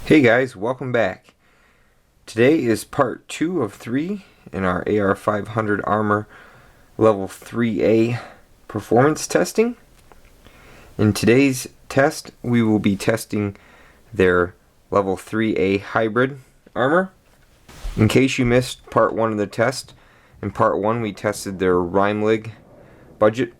Hey guys, welcome back. Today is part 2 of 3 in our AR500 Armor Level IIIA performance testing. In today's test, we will be testing their Level 3A hybrid armor. In case you missed part 1 of the test, in part 1 we tested their R.A.N.G.E budget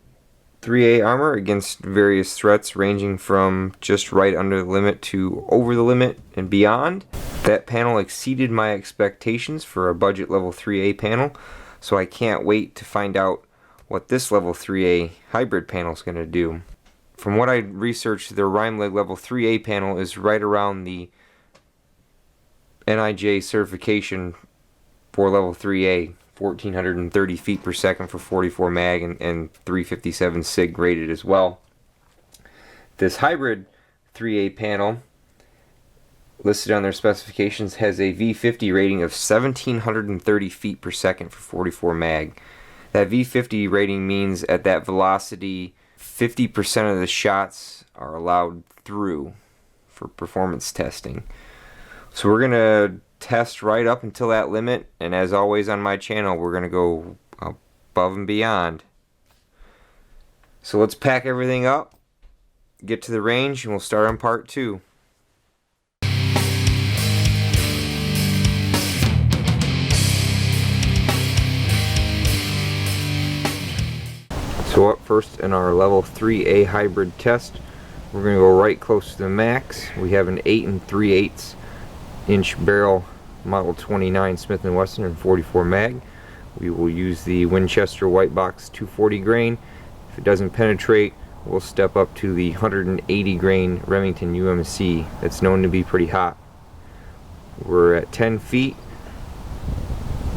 3A armor against various threats ranging from just right under the limit to over the limit and beyond. That panel exceeded my expectations for a budget level 3A panel, so I can't wait to find out what this level 3A hybrid panel is going to do. From what I researched, the R.A.N.G.E level 3A panel is right around the NIJ certification for level 3A. 1430 feet per second for 44 mag and 357 SIG rated as well. This hybrid 3A panel listed on their specifications has a V50 rating of 1730 feet per second for 44 mag. That V50 rating means at that velocity 50% of the shots are allowed through for performance testing. So we're gonna test right up until that limit, and as always on my channel, we're gonna go above and beyond. So let's pack everything up, get to the range, and we'll start on part 2. So up first in our level 3A hybrid test, we're gonna go right close to the max. We have an 8 3/8 inch barrel Model 29 Smith & Wesson and 44 mag. We will use the Winchester White Box 240 grain. If it doesn't penetrate, we'll step up to the 180 grain Remington UMC that's known to be pretty hot. We're at 10 feet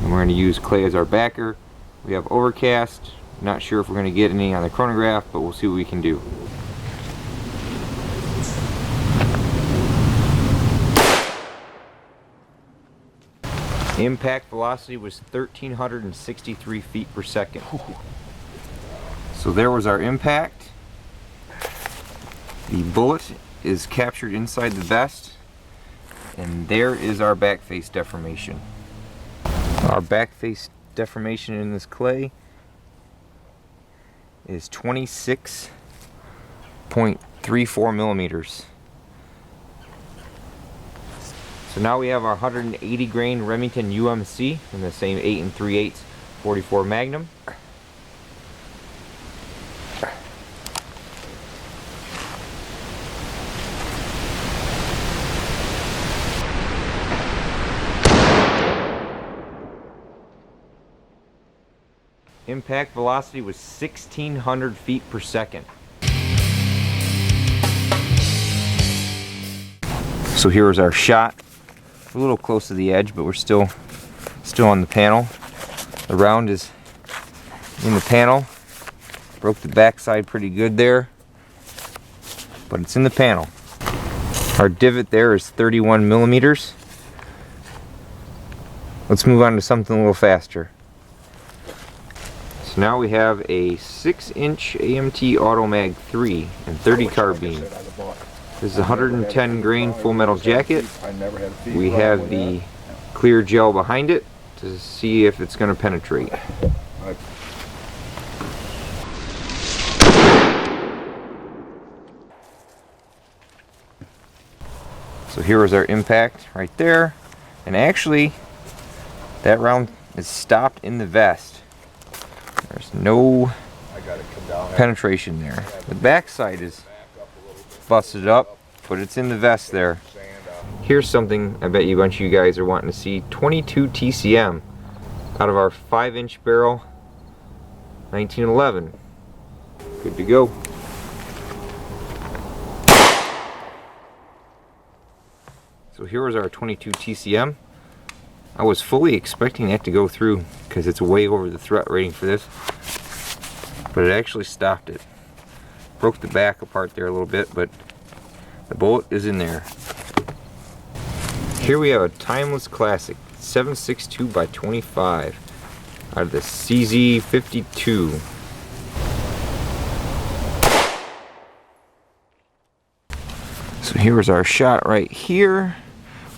and we're going to use clay as our backer. We have overcast. Not sure if we're going to get any on the chronograph, but we'll see what we can do. Impact velocity was 1,363 feet per second. So there was our impact. The bullet is captured inside the vest, and there is our back face deformation. Our back face deformation in this clay is 26.34 millimeters. So now we have our 180 grain Remington UMC in the same 8 3/8 44 Magnum. Impact velocity was 1,600 feet per second. So here is our shot. A little close to the edge, but we're still on the panel. The round is in the panel. Broke the backside pretty good there, but it's in the panel. Our divot there is 31 millimeters. Let's move on to something a little faster. So now we have a 6-inch AMT Automag III and 30 carbine. This is a 110 grain full metal jacket. We have the clear gel behind it to see if it's going to penetrate. So here is our impact right there, and actually that round is stopped in the vest. There's no penetration there. The backside is busted up, but it's in the vest there. Here's something I bet you a bunch of you guys are wanting to see. 22 TCM out of our 5-inch barrel 1911. Good to go. So here was our 22 TCM. I was fully expecting that to go through because it's way over the threat rating for this, but it actually stopped it. Broke the back apart there a little bit, but the bullet is in there. Here we have a timeless classic 7.62 by 25 out of the CZ52. So here's our shot right here.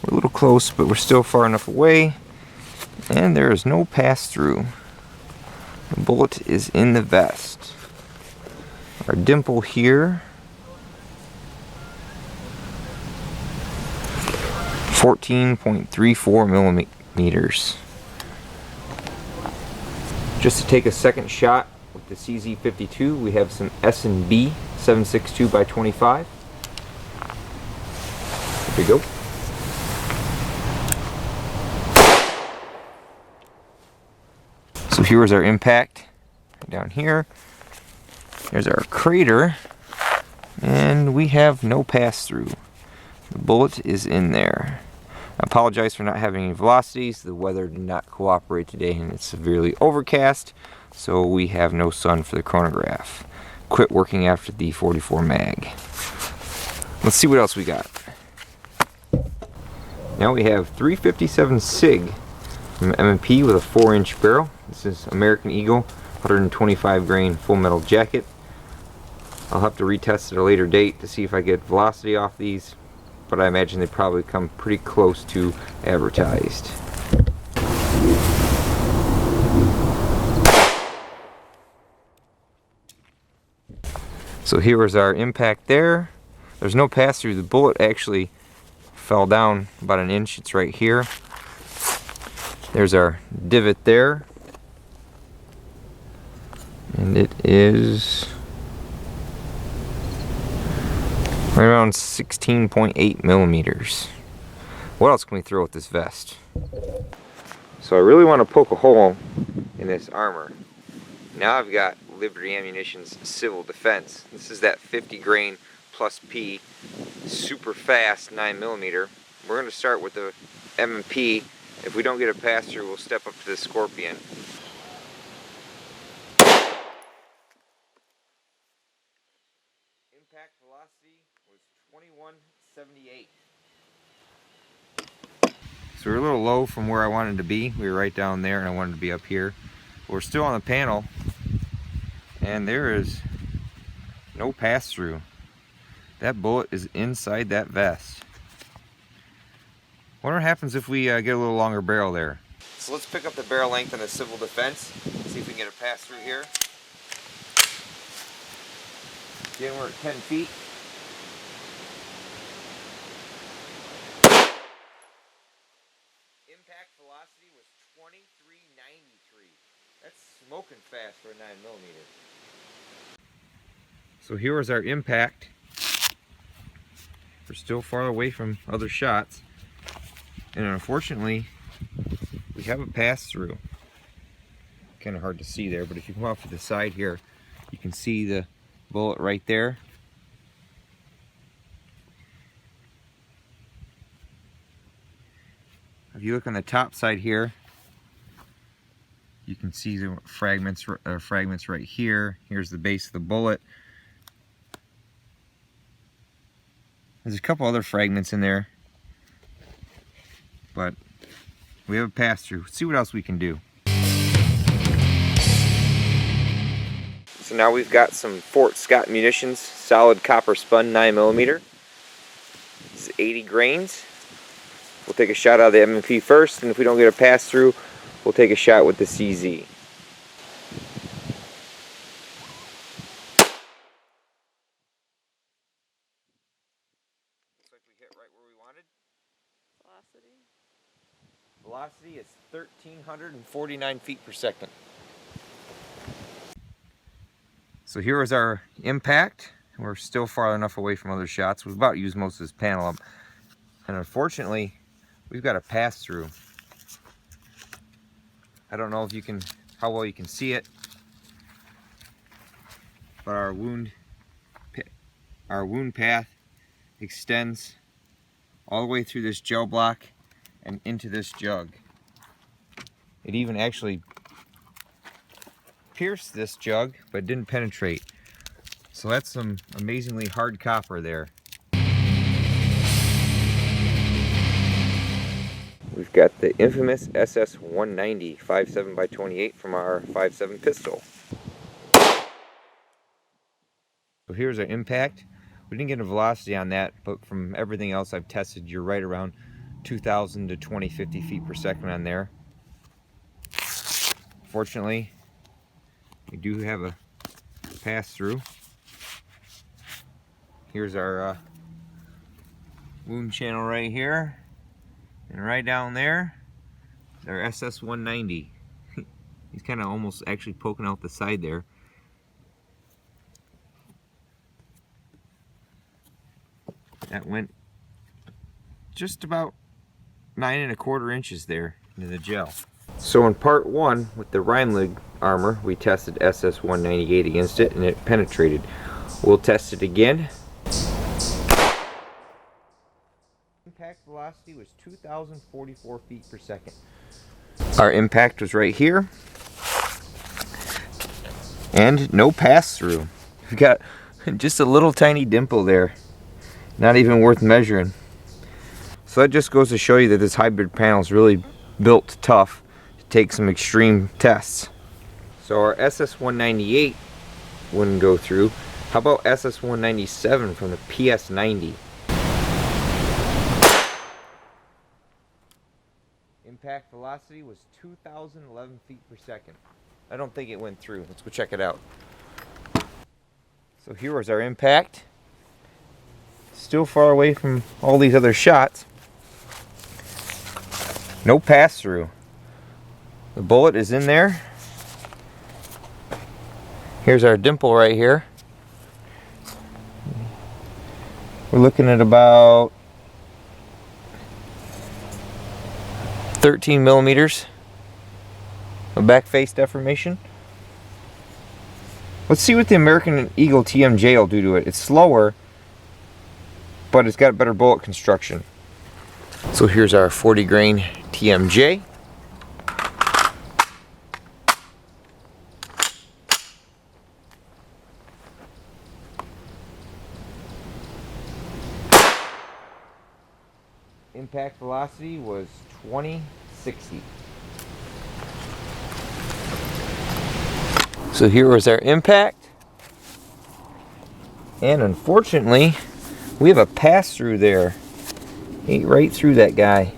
We're a little close, but we're still far enough away. And there is no pass-through. The bullet is in the vest. Our dimple here, 14.34 millimeters. Just to take a second shot with the CZ52, we have some S&B 7.62 by 25. Here we go. So here's our impact down here. There's our crater, and we have no pass-through. The bullet is in there. I apologize for not having any velocities. The weather did not cooperate today, and it's severely overcast, so we have no sun for the chronograph. Quit working after the 44 mag. Let's see what else we got. Now we have 357 SIG from M&P with a 4-inch barrel. This is American Eagle, 125 grain full metal jacket. I'll have to retest at a later date to see if I get velocity off these, but I imagine they probably come pretty close to advertised. So here is our impact there. There's no pass through. The bullet actually fell down about an inch. It's right here. There's our divot there. And it is right around 16.8 millimeters. What else can we throw with this vest? So I really want to poke a hole in this armor. Now I've got Liberty Ammunition's Civil Defense. This is that 50 grain plus P, super fast 9mm. We're going to start with the M&P. If we don't get a pass through, we'll step up to the Scorpion. Impact velocity was 21.78. So we're a little low from where I wanted to be. We were right down there and I wanted to be up here. But we're still on the panel and there is no pass through. That bullet is inside that vest. Wonder what happens if we get a little longer barrel there. So let's pick up the barrel length on the Civil Defense. See if we can get a pass through here. Again, we're at 10 feet. Impact velocity was 23.93. That's smoking fast for a 9mm. So here is our impact. We're still far away from other shots. And unfortunately, we have a pass through. Kind of hard to see there, but if you come off to the side here, you can see the bullet right there. If you look on the top side here, you can see the fragments right here. Here's the base of the bullet. There's a couple other fragments in there, but we have a pass through. Let's see what else we can do. So now we've got some Fort Scott munitions, solid copper spun 9mm. This is 80 grains. We'll take a shot out of the M&P first, and if we don't get a pass through, we'll take a shot with the CZ. Looks like we hit right where we wanted. Velocity is 1,349 feet per second. So here is our impact. We're still far enough away from other shots. We've about used most of this panel up. And unfortunately, we've got a pass through. I don't know if you can, how well you can see it, but our wound path extends all the way through this gel block and into this jug. It even actually pierced this jug, but didn't penetrate. So that's some amazingly hard copper there. We've got the infamous SS-190 5.7 by 28 from our 5.7 pistol. So here's our impact. We didn't get a velocity on that, but from everything else I've tested, you're right around 2,000 to 2050 feet per second on there. Fortunately, we do have a pass-through. Here's our wound channel right here, and right down there is our SS190. He's kind of almost actually poking out the side there. That went just about 9 1/4 inches there into the gel. So in part 1 with the R.A.N.G.E armor, we tested SS198 against it and it penetrated. We'll test it again. Impact velocity was 2,044 feet per second. Our impact was right here. And no pass-through. We've got just a little tiny dimple there. Not even worth measuring. So that just goes to show you that this hybrid panel is really built tough to take some extreme tests. So our SS198 wouldn't go through. How about SS197 from the PS90? Impact velocity was 2,011 feet per second. I don't think it went through. Let's go check it out. So here was our impact. Still far away from all these other shots. No pass-through. The bullet is in there. Here's our dimple right here. We're looking at about 13 millimeters of back face deformation. Let's see what the American Eagle TMJ will do to it. It's slower, but it's got better bullet construction. So here's our 40 grain TMJ. Impact velocity was 2060. So here was our impact. And unfortunately, we have a pass-through there. Ate right through that guy.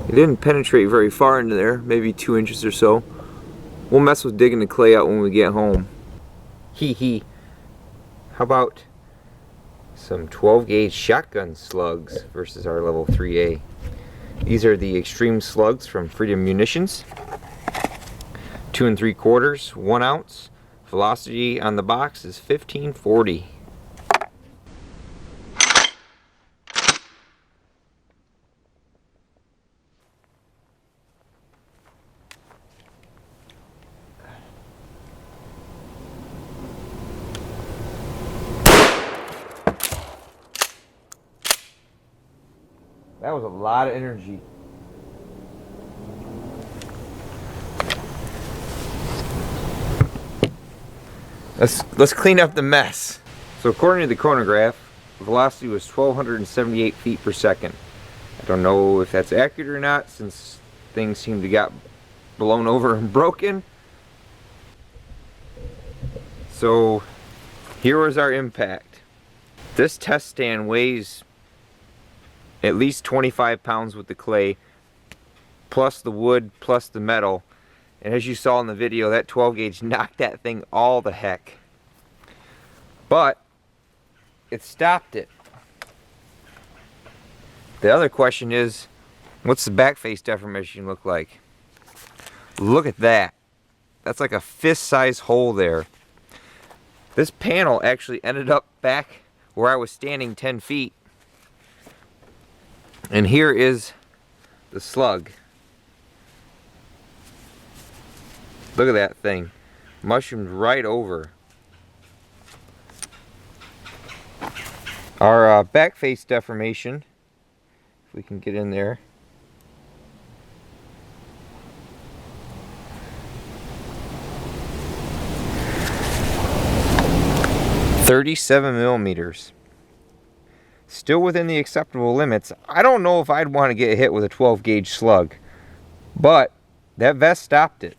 It didn't penetrate very far into there, maybe 2 inches or so. We'll mess with digging the clay out when we get home. Hee hee. How about some 12 gauge shotgun slugs versus our level 3A? These are the extreme slugs from Freedom Munitions. 2 3/4, 1 ounce. Velocity on the box is 1540. That was a lot of energy. Let's clean up the mess. So according to the chronograph, velocity was 1,278 feet per second. I don't know if that's accurate or not, since things seem to got blown over and broken. So here was our impact. This test stand weighs at least 25 pounds with the clay, plus the wood, plus the metal. And as you saw in the video, that 12 gauge knocked that thing all the heck. But it stopped it. The other question is, what's the back face deformation look like? Look at that. That's like a fist-sized hole there. This panel actually ended up back where I was standing 10 feet. And here is the slug. Look at that thing. Mushroomed right over. Our back face deformation, if we can get in there. .37 millimeters. Still within the acceptable limits. I don't know if I'd want to get hit with a 12 gauge slug, but that vest stopped it.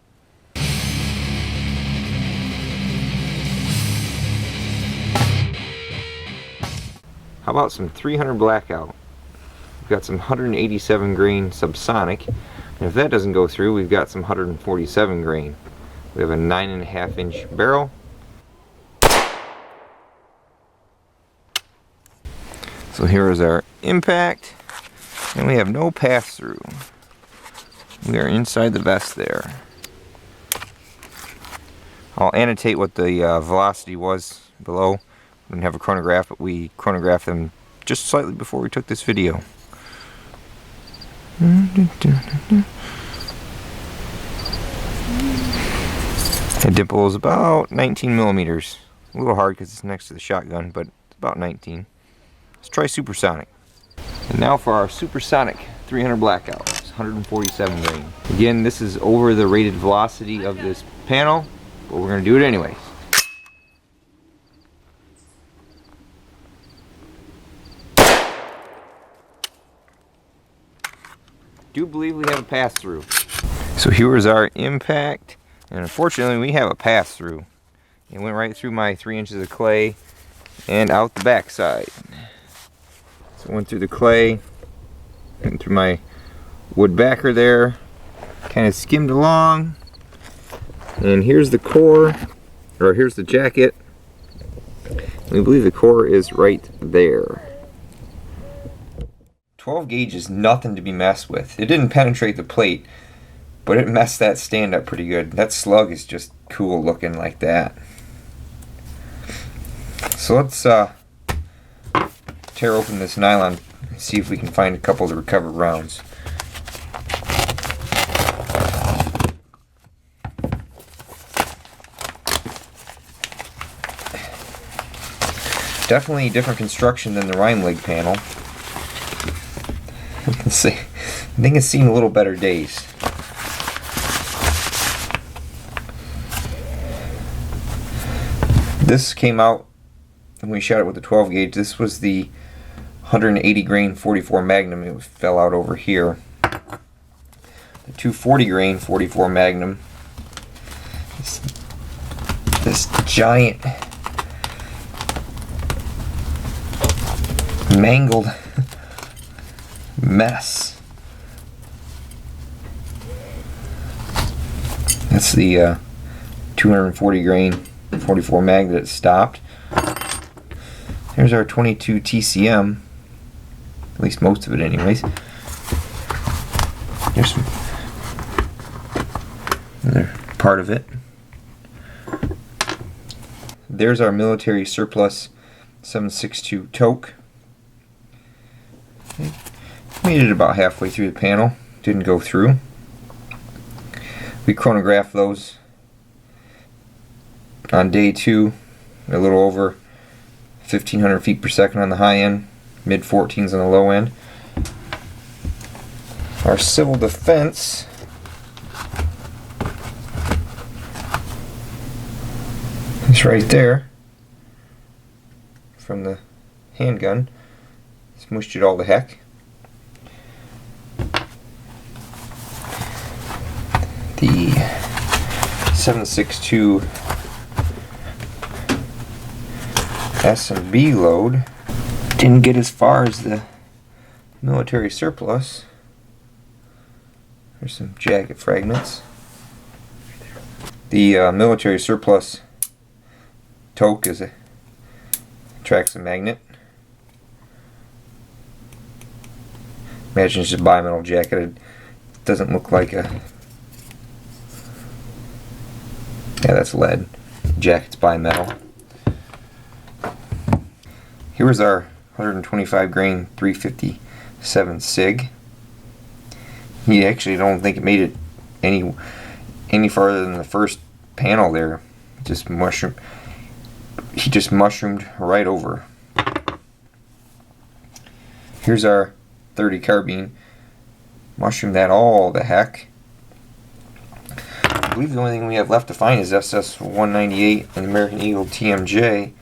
How about some 300 Blackout? We've got some 187 grain subsonic, and if that doesn't go through, we've got some 147 grain. We have a 9.5 inch barrel. So here is our impact, and we have no pass-through. We are inside the vest there. I'll annotate what the velocity was below. We didn't have a chronograph, but we chronographed them just slightly before we took this video. The dimple is about 19 millimeters. A little hard because it's next to the shotgun, but it's about 19. Let's try supersonic. And now for our supersonic 300 Blackout. It's 147 grain. Again, this is over the rated velocity of this panel, but we're going to do it anyways. Do believe we have a pass-through. So here is our impact, and unfortunately we have a pass-through. It went right through my 3 inches of clay and out the back side. So it went through the clay, went through my wood backer there, kind of skimmed along, and here's the core, or here's the jacket. We believe the core is right there. 12 gauge is nothing to be messed with. It didn't penetrate the plate, but it messed that stand up pretty good. That slug is just cool looking like that. So let's tear open this nylon and see if we can find a couple of the recovered rounds. Definitely different construction than the rhyme leg panel. Let's see. I think it's seen a little better days. This came out when we shot it with the 12 gauge. This was the 180 grain 44 Magnum. It fell out over here. The 240 grain 44 Magnum. This giant mangled mess. That's the 240 grain 44 mag that it stopped. Here's our 22 TCM, at least most of it anyways. Here's some another part of it. There's our military surplus 7.62 toke. Made it about halfway through the panel, didn't go through. We chronographed those on day 2, a little over 1,500 feet per second on the high end, mid 14s on the low end. Our civil defense is right there from the handgun. Smushed it all to heck. The 7.62 S&B load didn't get as far as the military surplus. There's some jacket fragments. The military surplus toke attracts a magnet. Imagine it's just a bimetal jacket. It doesn't look like a... Yeah, that's lead. Jacket's bimetal. Here's our 125 grain 357 SIG. You actually don't think it made it any farther than the first panel there. Just mushroom. He just mushroomed right over. Here's our 30 carbine. Mushroom that all the heck. I believe the only thing we have left to find is SS-198 and American Eagle TMJ.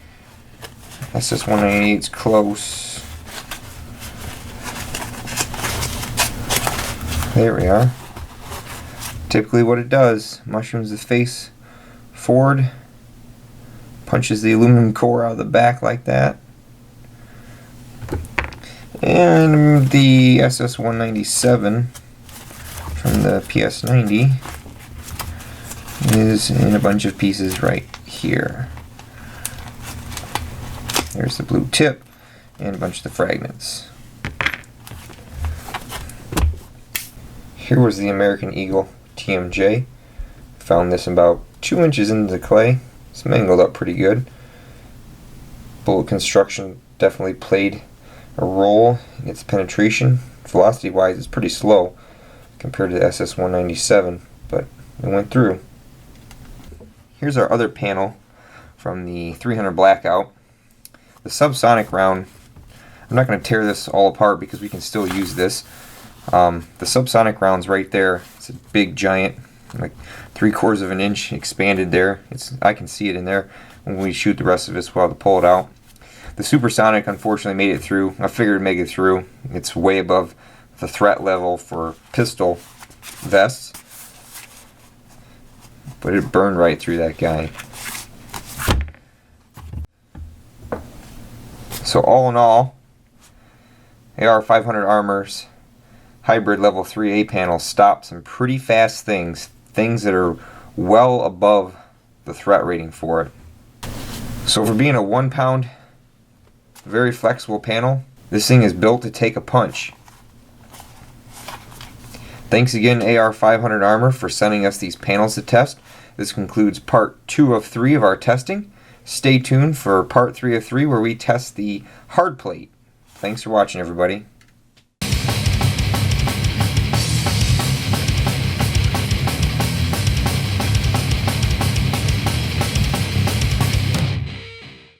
SS-198's close. There we are. Typically what it does, mushrooms the face forward, punches the aluminum core out of the back like that, And the SS197 from the PS90 is in a bunch of pieces right here. There's the blue tip and a bunch of the fragments. Here was the American Eagle TMJ. Found this about 2 inches into the clay. It's mangled up pretty good. Bullet construction definitely played a role in its penetration. Velocity wise, it's pretty slow compared to the SS197, but it went through. Here's our other panel from the 300 Blackout. The subsonic round, I'm not going to tear this all apart because we can still use this. The subsonic round's right there. It's a big giant, like 3/4 of an inch expanded there. I can see it in there. When we shoot the rest of this, we'll have to pull it out. The supersonic unfortunately made it through. I figured it'd make it through. It's way above the threat level for pistol vests, but it burned right through that guy. So all in all, AR500 Armor's HybridLevel IIIA panels stop some pretty fast things that are well above the threat rating for it. So for being a 1 pound, very flexible panel, this thing is built to take a punch. Thanks again AR500 Armor for sending us these panels to test. This concludes part 2 of 3 of our testing. Stay tuned for part 3 of 3 where we test the hard plate. Thanks for watching, everybody.